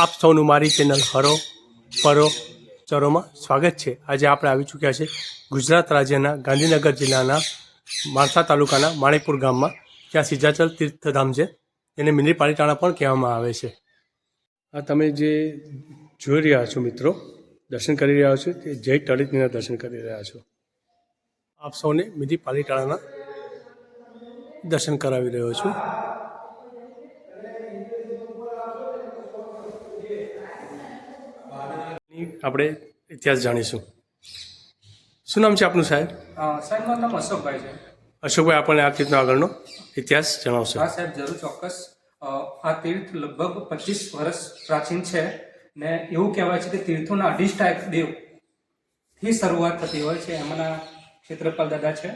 આપ સૌનું મારી ચેનલ હરો પરો ચરોમાં સ્વાગત છે। આજે આપણે આવી ચૂક્યા છે ગુજરાત રાજ્યના ગાંધીનગર જિલ્લાના માણસા તાલુકાના માણેકપુર ગામમાં, જ્યાં સિંધાચલ તીર્થધામ છે, એને મિની પાલિતાણા પણ કહેવામાં આવે છે। આ તમે જે જોઈ રહ્યા છો મિત્રો, દર્શન કરી રહ્યા છો, તે જય તળેટીના દર્શન કરી રહ્યા છો। આપ સૌને મિની પાલિતાણાના દર્શન કરાવી રહ્યો છું। આપણે ઇતિહાસ જાણીશું। શું નામ છે આપનું સાહેબ? સાહેબ મારું નામ અશોકભાઈ છે। અશોકભાઈ, આપણને આ તીર્થનો આગળનો ઇતિહાસ જણાવશો? હા સાહેબ, જરૂર, ચોક્કસ। આ તીર્થ લગભગ 25 વર્ષ પ્રાચીન છે ને એવું કહેવાય છે કે તીર્થોના અધિષ્ઠાયક દેવથી શરૂઆત થતી હોય છે। એમાંના ક્ષેત્રપાલ દાદા છે।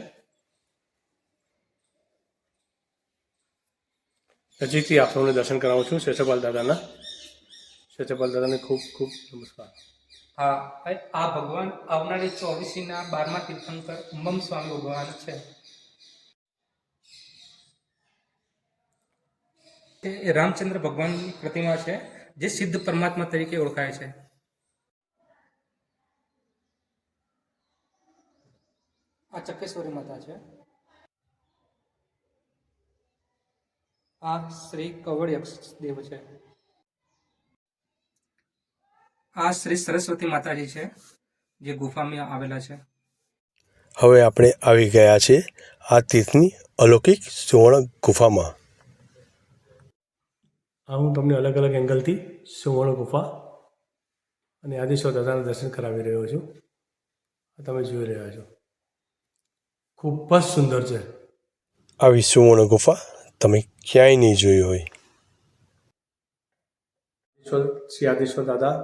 નજીકથી આપ સૌને દર્શન કરાવું છું ક્ષેત્રપાલ દાદાના। ક્ષેત્રપાલ દાદાને ખૂબ ખૂબ નમસ્કાર। હા, આ ભગવાન આવનારી 24મીના 12મા તીર્થંકર ઉમમ સ્વામી ભગવાન છે। એ રામચંદ્ર ભગવાનની પ્રતિમા છે, જે સિદ્ધ પરમાત્મા તરીકે ઓળખાય છે। આ ચક્રેશ્વરી માતા છે। આ શ્રી કવળયક્ષ દેવ છે। આ શ્રી સરસ્વતી માતાજી છે, જે ગુફામાં આવેલા છે। હવે આપણે આવી ગયા છે આ તીર્થની અલૌકિક સુવર્ણ ગુફામાં। આ હું તમને અલગ અલગ એંગલથી સુવર્ણ ગુફા અને આદિશ્વર દાદાના દર્શન કરાવી રહ્યો છું। તમે જોઈ રહ્યા છો, ખૂબ જ સુંદર છે। આવી સુવર્ણ ગુફા તમે ક્યાંય નહીં જોઈ હોય। શ્રી આદિશ્વર દાદા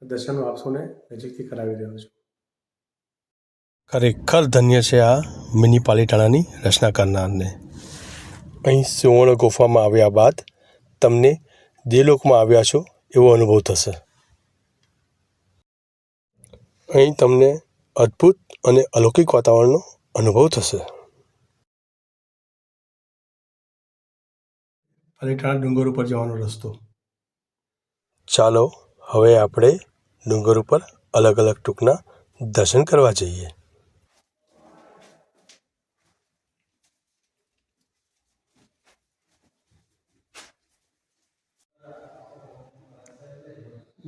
દર્શન આપશોને નજીકથી કરાવી રહ્યો છું। ખરેખર ધન્ય છે આ મિની પાલિતાણાની રચના કરનારને। અહીં સુવર્ણ ગુફામાં આવ્યા બાદ તમને દેવલોકમાં આવ્યા છો એવો અનુભવ થશે। અહીં તમને અદ્ભુત અને અલૌકિક વાતાવરણનો અનુભવ થશે। પાલિતાણા ડુંગર ઉપર જવાનો રસ્તો। ચાલો હવે આપણે ડુંગર ઉપર અલગ અલગ ટૂંકના દર્શન કરવા જઈએ।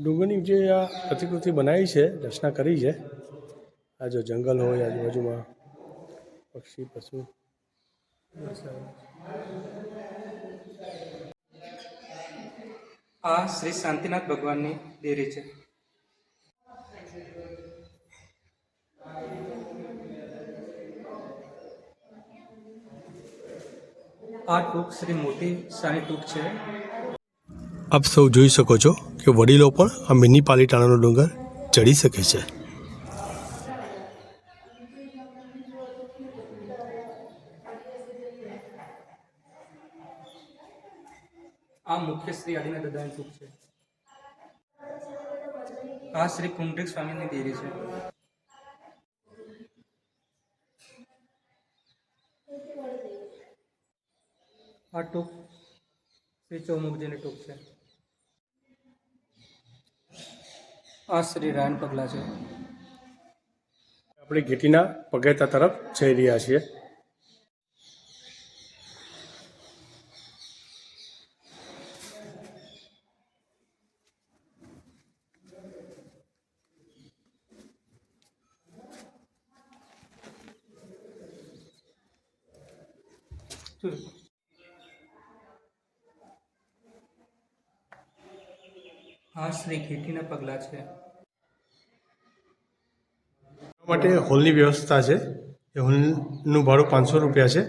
ડુંગરની જે આ પ્રતિકૃતિ બનાવી છે, રચના કરી છે, આ જો જંગલ હોય આજુબાજુમાં, પક્ષી પશુ, આ શ્રી શાંતિનાથ ભગવાનની દેરી છે। આ ટૂંક શ્રી મોટી શાની ટૂંક છે। આપ સૌ જોઈ શકો છો કે વડીલો પણ આ મિની પાલિતાણાનો ડુંગર ચડી શકે છે। આ મુખ્ય શ્રી આદિનાથ દાદાની ટૂંક છે। આ શ્રી પુંડરીક સ્વામીની દેરી છે। આ ટૂંક શ્રી ચૌમુખજીની ટૂંક છે। આ શ્રી રાયણ પગલા છે। આપણે ઘેટીના પગેતા તરફ જઈ રહ્યા છીએ। આ શ્રી ઘેટીના પગલા છે। માટે હોલની વ્યવસ્થા છે। એ હોલનું ભાડું 500 રૂપિયા છે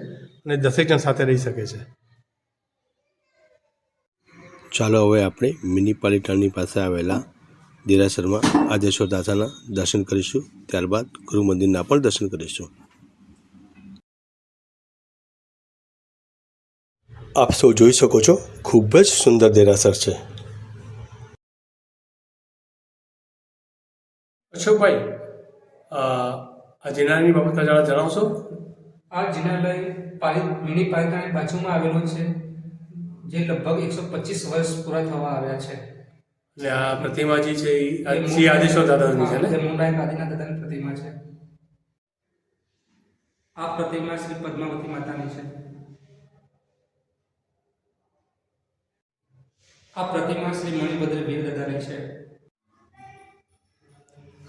અને 10 જણ સાથે રહી શકે છે। ચાલો હવે આપણે મિની પાલિતાણાની પાસે આવેલા દેરાસરમાં આદેશ્વર દાદાના દર્શન કરીશું, ત્યારબાદ ગુરુ મંદિરના પણ દર્શન કરીશું। આપ સૌ જોઈ શકો છો, ખૂબ જ સુંદર દેરાસર છે। અશોકભાઈ, આ જિનાલયની બાબતમાં જણાવશો? આ જિનાલય મિની પાલિતાણાની બાજુમાં આવેલું છે, જે લગભગ 125 વર્ષ પૂરા થવા આવ્યા છે। એટલે આ પ્રતિમાજી છે એ શ્રી આદેશ્વર દાદાની છે ને? મુંડાઈ આદિના દાદાની પ્રતિમા છે. આ પ્રતિમા શ્રી પદ્માવતી માતાની છે. આ પ્રતિમા શ્રી મણિભદ્ર વીર દાદાની છે.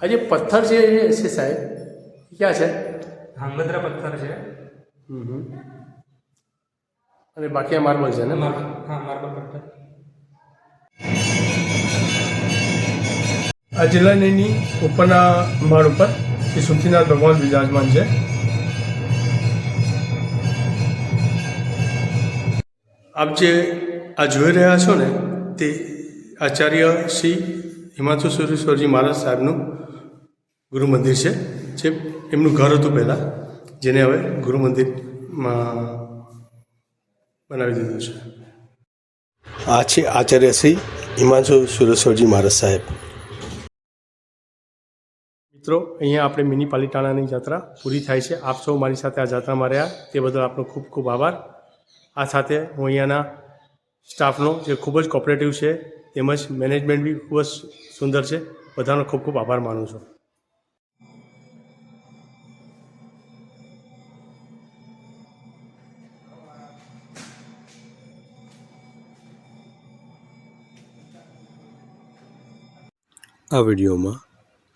આ જે પથ્થર છે એ છે સાહેબ એ ક્યાં છે? ધાંગધ્રા પથ્થર છે. અને બાકી આ માર્બલ છે ને? હા, માર્બલ પથ્થર. આ જિલ્લાની ઉપરના માળ ઉપર શ્રી સુખીનાથ ભગવાન વિરાજમાન છે. આપ જે આ જોઈ રહ્યા છો ને તે આચાર્ય શ્રી હિમાંશુ સુરેશ્વરજી મહારાજ સાહેબનું ગુરુ મંદિર છે, જે એમનું ઘર હતું પહેલાં, જેને હવે ગુરુ મંદિરમાં બનાવી દીધું છે. આ છે આચાર્ય શ્રી હિમાંશુ સુરેશ્વરજી મહારાજ સાહેબ. મિત્રો, અહીંયા આપણે મિની પાલીતાણાની જાત્રા પૂરી થાય છે. આપ સૌ મારી સાથે આ જાત્રામાં રહ્યા તે બદલ આપનો ખૂબ ખૂબ આભાર. આ સાથે હું અહીંયાના સ્ટાફનો જે ખૂબ જ કોઓપરેટિવ છે તેમજ મેનેજમેન્ટ બી ખૂબ જ સુંદર છે, બધાનો ખૂબ ખૂબ આભાર માનું છું. આ વિડીયોમાં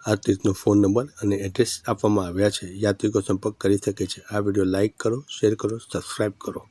આ તીર્થનો ફોન નંબર અને એડ્રેસ આપવામાં આવ્યા છે. યાત્રિકો સંપર્ક કરી શકે છે. આ વિડીયો લાઇક કરો, શેર કરો, સબસ્ક્રાઈબ કરો.